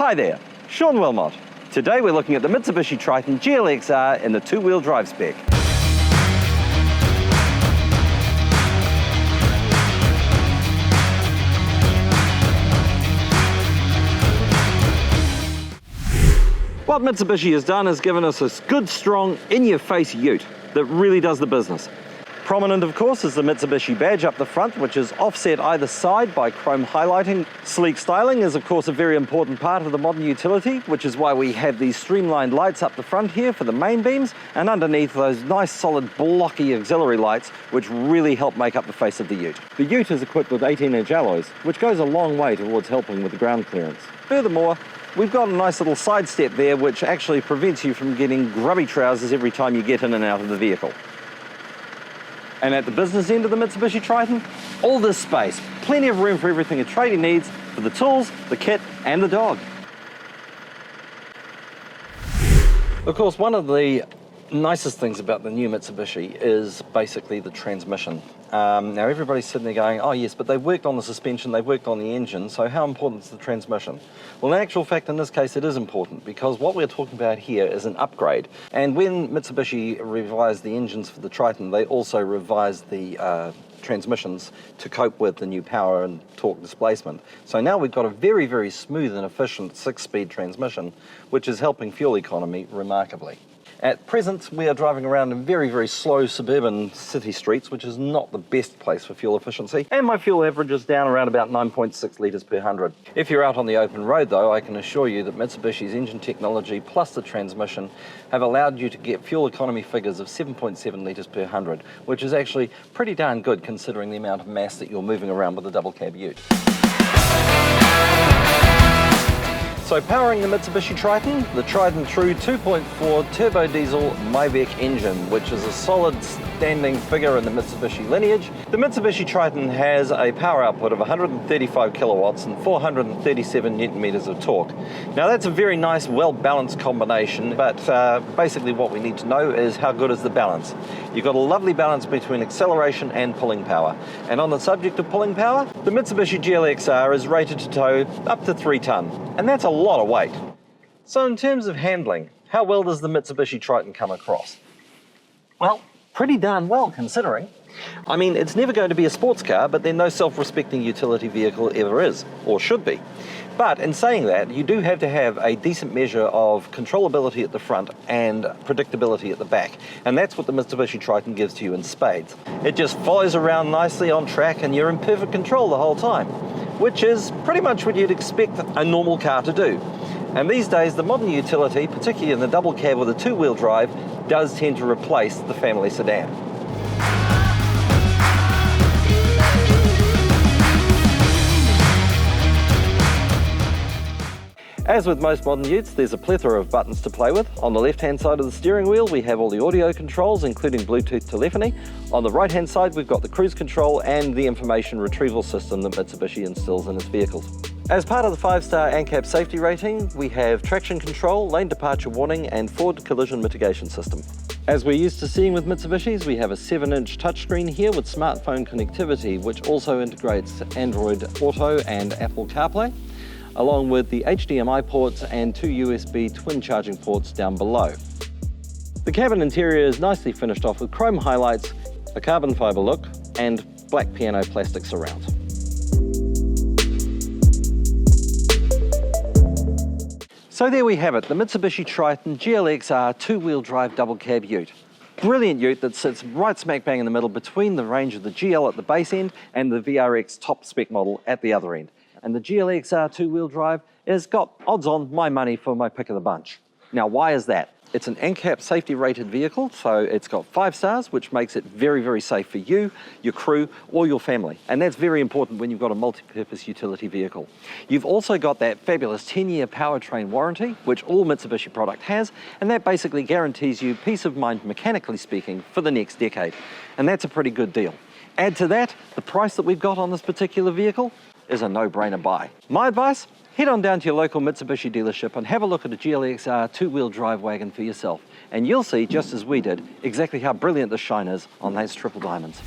Hi there, Sean Wilmot. Today we're looking at the Mitsubishi Triton GLX-R in the two-wheel drive spec. What Mitsubishi has done is given us this good, strong, in-your-face ute that really does the business. Prominent, of course, is the Mitsubishi badge up the front, which is offset either side by chrome highlighting. Sleek styling is, of course, a very important part of the modern utility, which is why we have these streamlined lights up the front here for the main beams, and underneath those nice, solid, blocky auxiliary lights, which really help make up the face of the ute. The ute is equipped with 18-inch alloys, which goes a long way towards helping with the ground clearance. Furthermore, we've got a nice little side step there, which actually prevents you from getting grubby trousers every time you get in and out of the vehicle. And at the business end of the Mitsubishi Triton, all this space, plenty of room for everything a tradie needs for the tools, the kit, and the dog. Of course, one of the nicest things about the new Mitsubishi is basically the transmission. Now everybody's sitting there going, oh yes, but they've worked on the suspension, they've worked on the engine, so how important is the transmission? Well, in actual fact, in this case, it is important, because what we're talking about here is an upgrade. And when Mitsubishi revised the engines for the Triton, they also revised the transmissions to cope with the new power and torque displacement. So now we've got a very, very smooth and efficient 6-speed transmission, which is helping fuel economy remarkably. At present, we are driving around in very, very slow suburban city streets, which is not the best place for fuel efficiency. And my fuel average is down around about 9.6 litres per 100. If you're out on the open road though, I can assure you that Mitsubishi's engine technology plus the transmission have allowed you to get fuel economy figures of 7.7 litres per 100, which is actually pretty darn good considering the amount of mass that you're moving around with a double cab ute. So powering the Mitsubishi Triton, the Triton True 2.4 turbodiesel MIVEC engine, which is a solid standing figure in the Mitsubishi lineage. The Mitsubishi Triton has a power output of 135 kilowatts and 437 newton meters of torque. Now that's a very nice, well-balanced combination, but basically what we need to know is how good is the balance. You've got a lovely balance between acceleration and pulling power. And on the subject of pulling power, the Mitsubishi GLX-R is rated to tow up to 3 tonne, and that's a lot of weight. So in terms of handling, how well does the Mitsubishi Triton come across? Well, pretty darn well considering. I mean, it's never going to be a sports car, but then no self-respecting utility vehicle ever is, or should be. But in saying that, you do have to have a decent measure of controllability at the front and predictability at the back. And that's what the Mitsubishi Triton gives to you in spades. It just follows around nicely on track and you're in perfect control the whole time, which is pretty much what you'd expect a normal car to do. And these days, the modern utility, particularly in the double cab with a two-wheel drive, does tend to replace the family sedan. As with most modern utes, there's a plethora of buttons to play with. On the left-hand side of the steering wheel, we have all the audio controls, including Bluetooth telephony. On the right-hand side, we've got the cruise control and the information retrieval system that Mitsubishi instills in its vehicles. As part of the 5-star ANCAP safety rating, we have traction control, lane departure warning, and forward collision mitigation system. As we're used to seeing with Mitsubishis, we have a 7-inch touchscreen here with smartphone connectivity, which also integrates Android Auto and Apple CarPlay, along with the HDMI ports and 2 USB twin charging ports down below. The cabin interior is nicely finished off with chrome highlights, a carbon fiber look, and black piano plastic surround. So there we have it, the Mitsubishi Triton GLX-R two-wheel drive double cab ute. Brilliant ute that sits right smack bang in the middle between the range of the GL at the base end and the VRX top spec model at the other end. And the GLX-R two-wheel drive has got, odds on, my money for my pick of the bunch. Now, why is that? It's an ANCAP safety rated vehicle, so it's got 5 stars, which makes it very, very safe for you, your crew, or your family. And that's very important when you've got a multi-purpose utility vehicle. You've also got that fabulous 10-year powertrain warranty, which all Mitsubishi product has, and that basically guarantees you peace of mind, mechanically speaking, for the next decade. And that's a pretty good deal. Add to that, the price that we've got on this particular vehicle is a no-brainer buy. My advice? Head on down to your local Mitsubishi dealership and have a look at a GLX-R two-wheel drive wagon for yourself. And you'll see, just as we did, exactly how brilliant the shine is on those triple diamonds.